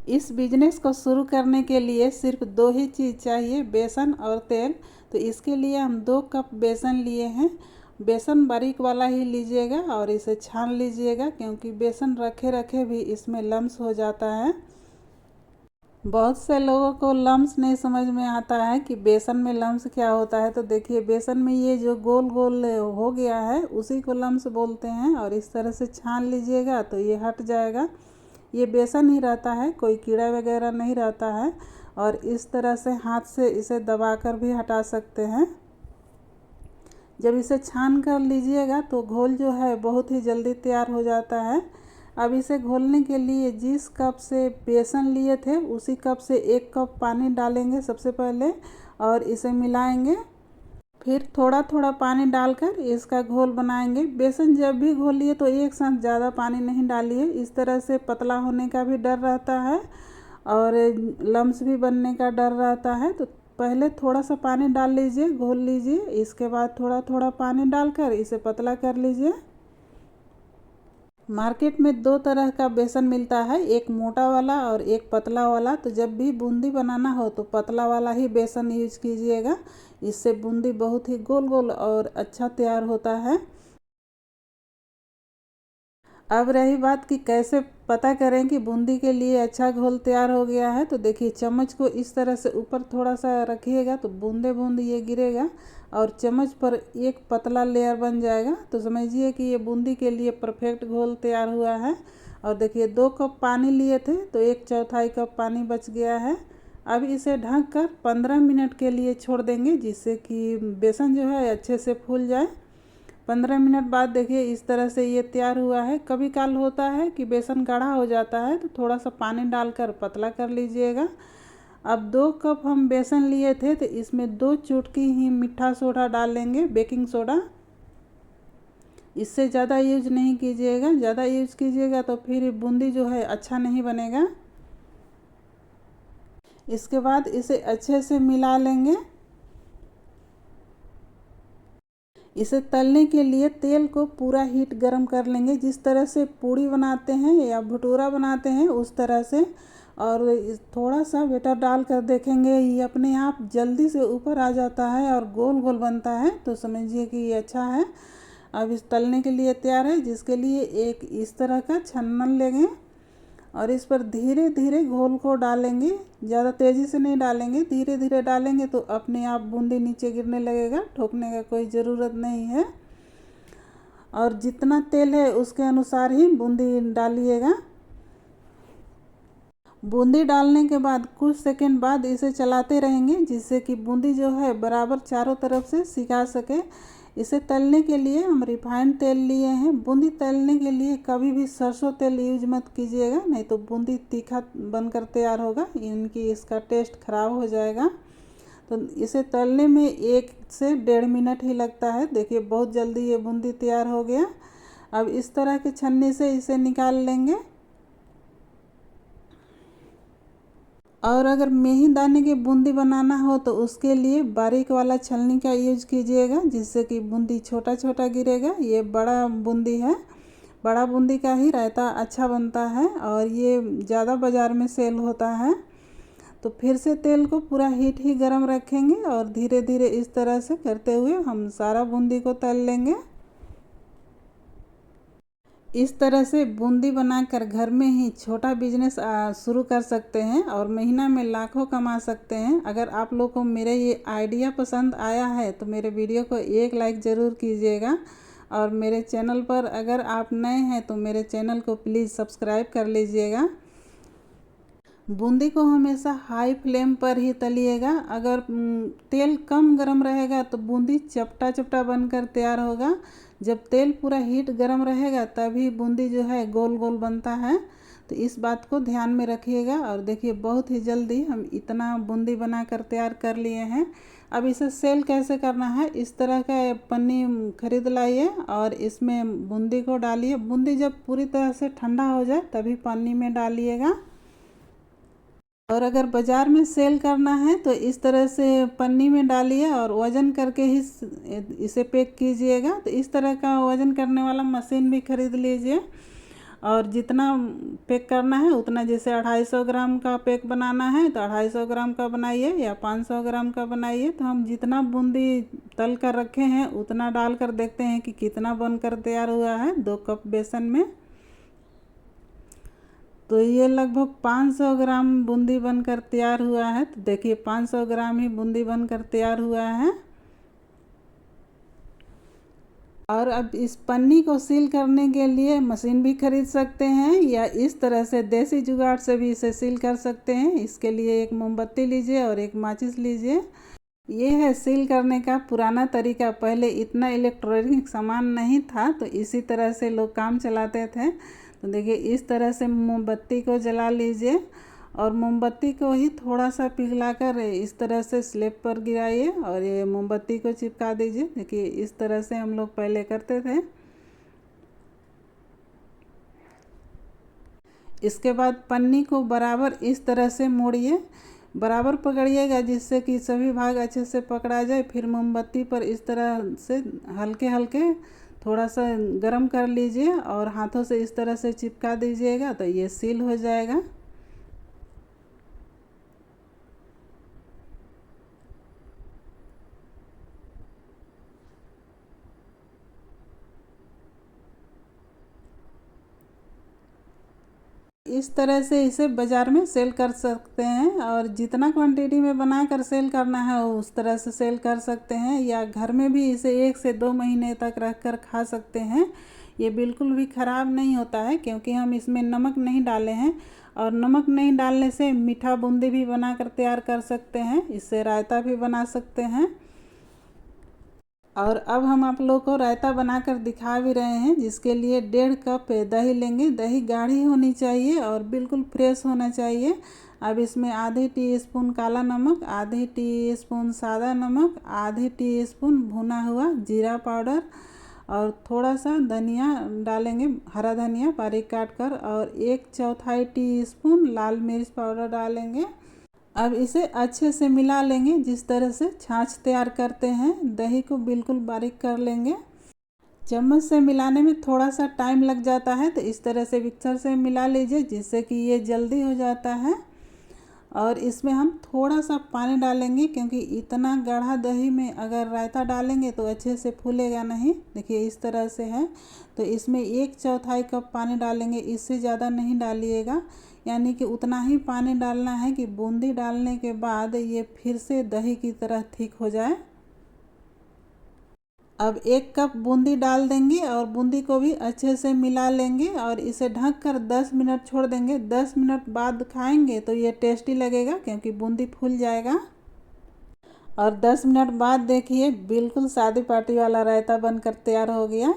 इस बिजनेस को शुरू करने के लिए सिर्फ दो ही चीज़ चाहिए, बेसन और तेल। तो इसके लिए हम 2 कप बेसन लिए हैं। बेसन बारीक वाला ही लीजिएगा और इसे छान लीजिएगा, क्योंकि बेसन रखे रखे भी इसमें लम्स हो जाता है। बहुत से लोगों को लम्स नहीं समझ में आता है कि बेसन में लम्स क्या होता है। तो देखिए, बेसन में ये जो गोल गोल हो गया है उसी को लम्स बोलते हैं। और इस तरह से छान लीजिएगा तो ये हट जाएगा। ये बेसन ही रहता है, कोई कीड़ा वगैरह नहीं रहता है। और इस तरह से हाथ से इसे दबाकर भी हटा सकते हैं। जब इसे छान कर लीजिएगा तो घोल जो है बहुत ही जल्दी तैयार हो जाता है। अब इसे घोलने के लिए जिस कप से बेसन लिए थे उसी कप से 1 कप पानी डालेंगे सबसे पहले और इसे मिलाएंगे। फिर थोड़ा थोड़ा पानी डालकर इसका घोल बनाएंगे। बेसन जब भी घोलिए तो एक साथ ज़्यादा पानी नहीं डालिए, इस तरह से पतला होने का भी डर रहता है और लम्स भी बनने का डर रहता है। तो पहले थोड़ा सा पानी डाल लीजिए, घोल लीजिए, इसके बाद थोड़ा थोड़ा पानी डालकर इसे पतला कर लीजिए। मार्केट में 2 तरह का बेसन मिलता है, एक मोटा वाला और एक पतला वाला। तो जब भी बूंदी बनाना हो तो पतला वाला ही बेसन यूज कीजिएगा, इससे बूंदी बहुत ही गोल गोल और अच्छा तैयार होता है। अब रही बात कि कैसे पता करें कि बूंदी के लिए अच्छा घोल तैयार हो गया है। तो देखिए, चम्मच को इस तरह से ऊपर थोड़ा सा रखिएगा तो बूंदे बूंद ये गिरेगा और चम्मच पर एक पतला लेयर बन जाएगा। तो समझिए कि ये बूंदी के लिए परफेक्ट घोल तैयार हुआ है। और देखिए, 2 कप पानी लिए थे तो 1/4 कप पानी बच गया है। अब इसे ढक कर 15 मिनट के लिए छोड़ देंगे, जिससे कि बेसन जो है अच्छे से फूल जाए। 15 मिनट बाद देखिए इस तरह से ये तैयार हुआ है। कभी काल होता है कि बेसन गाढ़ा हो जाता है तो थोड़ा सा पानी डालकर पतला कर लीजिएगा। अब 2 कप हम बेसन लिए थे तो इसमें 2 चुटकी ही मीठा सोडा डाल लेंगे, बेकिंग सोडा। इससे ज़्यादा यूज नहीं कीजिएगा, ज़्यादा यूज कीजिएगा तो फिर बूंदी जो है अच्छा नहीं बनेगा। इसके बाद इसे अच्छे से मिला लेंगे। इसे तलने के लिए तेल को पूरा हीट गरम कर लेंगे, जिस तरह से पूड़ी बनाते हैं या भटूरा बनाते हैं उस तरह से। और थोड़ा सा बेटर डाल कर देखेंगे, ये अपने आप जल्दी से ऊपर आ जाता है और गोल गोल बनता है। तो समझिए कि ये अच्छा है। अब इस तलने के लिए तैयार है, जिसके लिए एक इस तरह का छन्नन लेंगे और इस पर धीरे धीरे घोल को डालेंगे। ज़्यादा तेज़ी से नहीं डालेंगे, धीरे धीरे डालेंगे तो अपने आप बूंदी नीचे गिरने लगेगा, ठोकने का कोई ज़रूरत नहीं है। और जितना तेल है उसके अनुसार ही बूंदी डालिएगा। बूंदी डालने के बाद कुछ सेकंड बाद इसे चलाते रहेंगे, जिससे कि बूंदी जो है बराबर चारों तरफ से सिका सके। इसे तलने के लिए हम रिफाइंड तेल लिए हैं। बूंदी तलने के लिए कभी भी सरसों तेल यूज मत कीजिएगा, नहीं तो बूंदी तीखा बनकर तैयार होगा, इनकी इसका टेस्ट ख़राब हो जाएगा। तो इसे तलने में 1 से 1.5 मिनट ही लगता है। देखिए, बहुत जल्दी ये बूंदी तैयार हो गया। अब इस तरह के छन्नी से इसे निकाल लेंगे। और अगर मेही दाने की बूंदी बनाना हो तो उसके लिए बारीक वाला छलनी का यूज कीजिएगा, जिससे कि बूंदी छोटा छोटा गिरेगा। ये बड़ा बूंदी है, बड़ा बूंदी का ही रायता अच्छा बनता है और ये ज़्यादा बाज़ार में सेल होता है। तो फिर से तेल को पूरा हीट ही गरम रखेंगे और धीरे धीरे इस तरह से करते हुए हम सारा बूंदी को तल लेंगे। इस तरह से बूंदी बनाकर घर में ही छोटा बिजनेस शुरू कर सकते हैं और महीना में लाखों कमा सकते हैं। अगर आप लोग को मेरा ये आइडिया पसंद आया है तो मेरे वीडियो को एक लाइक ज़रूर कीजिएगा। और मेरे चैनल पर अगर आप नए हैं तो मेरे चैनल को प्लीज़ सब्सक्राइब कर लीजिएगा। बूंदी को हमेशा हाई फ्लेम पर ही तलिएगा। अगर तेल कम गरम रहेगा तो बूंदी चपटा चपटा बनकर तैयार होगा। जब तेल पूरा हीट गरम रहेगा तभी बूंदी जो है गोल गोल बनता है। तो इस बात को ध्यान में रखिएगा। और देखिए, बहुत ही जल्दी हम इतना बूंदी बनाकर तैयार कर लिए हैं। अब इसे सेल कैसे करना है, इस तरह का पन्नी खरीद लाइए और इसमें बूंदी को डालिए। बूंदी जब पूरी तरह से ठंडा हो जाए तभी पन्नी में डालिएगा। और अगर बाज़ार में सेल करना है तो इस तरह से पन्नी में डालिए और वज़न करके ही इसे पैक कीजिएगा। तो इस तरह का वज़न करने वाला मशीन भी खरीद लीजिए। और जितना पैक करना है उतना, जैसे 250 ग्राम का पैक बनाना है तो 250 ग्राम का बनाइए या 500 ग्राम का बनाइए। तो हम जितना बूंदी तल कर रखे हैं उतना डालकर देखते हैं कि कितना बनकर तैयार हुआ है 2 कप बेसन में। तो ये लगभग 500 ग्राम बूंदी बनकर तैयार हुआ है। तो देखिए 500 ग्राम ही बूंदी बनकर तैयार हुआ है। और अब इस पन्नी को सील करने के लिए मशीन भी खरीद सकते हैं या इस तरह से देसी जुगाड़ से भी इसे सील कर सकते हैं। इसके लिए एक मोमबत्ती लीजिए और एक माचिस लीजिए। ये है सील करने का पुराना तरीका। पहले इतना इलेक्ट्रॉनिक सामान नहीं था तो इसी तरह से लोग काम चलाते थे। तो देखिए इस तरह से मोमबत्ती को जला लीजिए और मोमबत्ती को ही थोड़ा सा पिघलाकर इस तरह से स्लेब पर गिराइए और ये मोमबत्ती को चिपका दीजिए। देखिए इस तरह से हम लोग पहले करते थे। इसके बाद पन्नी को बराबर इस तरह से मोड़िए, बराबर पकड़िएगा जिससे कि सभी भाग अच्छे से पकड़ा जाए। फिर मोमबत्ती पर इस तरह से हल्के हल्के थोड़ा सा गरम कर लीजिए और हाथों से इस तरह से चिपका दीजिएगा तो ये सील हो जाएगा। इस तरह से इसे बाज़ार में सेल कर सकते हैं और जितना क्वांटिटी में बनाकर सेल करना है उस तरह से सेल कर सकते हैं, या घर में भी इसे 1 से 2 महीने तक रख कर खा सकते हैं। ये बिल्कुल भी ख़राब नहीं होता है क्योंकि हम इसमें नमक नहीं डाले हैं और नमक नहीं डालने से मीठा बूंदी भी बनाकर तैयार कर सकते हैं। इससे रायता भी बना सकते हैं। और अब हम आप लोग को रायता बनाकर दिखा भी रहे हैं, जिसके लिए 1.5 कप दही लेंगे। दही गाढ़ी होनी चाहिए और बिल्कुल फ्रेश होना चाहिए। अब इसमें आधी टीस्पून काला नमक, आधी टीस्पून सादा नमक, आधी टीस्पून भुना हुआ जीरा पाउडर और थोड़ा सा धनिया डालेंगे, हरा धनिया बारीक काट कर, और 1/4 टीस्पून लाल मिर्च पाउडर डालेंगे। अब इसे अच्छे से मिला लेंगे। जिस तरह से छाछ तैयार करते हैं दही को बिल्कुल बारीक कर लेंगे। चम्मच से मिलाने में थोड़ा सा टाइम लग जाता है तो इस तरह से मिक्सर से मिला लीजिए जिससे कि ये जल्दी हो जाता है। और इसमें हम थोड़ा सा पानी डालेंगे क्योंकि इतना गाढ़ा दही में अगर रायता डालेंगे तो अच्छे से फूलेगा नहीं। देखिए इस तरह से है तो इसमें 1/4 कप पानी डालेंगे, इससे ज़्यादा नहीं डालिएगा। यानी कि उतना ही पानी डालना है कि बूंदी डालने के बाद ये फिर से दही की तरह थिक हो जाए। अब 1 कप बूंदी डाल देंगे और बूंदी को भी अच्छे से मिला लेंगे और इसे ढककर 10 मिनट छोड़ देंगे। 10 मिनट बाद खाएंगे तो ये टेस्टी लगेगा क्योंकि बूंदी फूल जाएगा। और 10 मिनट बाद देखिए बिल्कुल शादी पार्टी वाला रायता बनकर तैयार हो गया।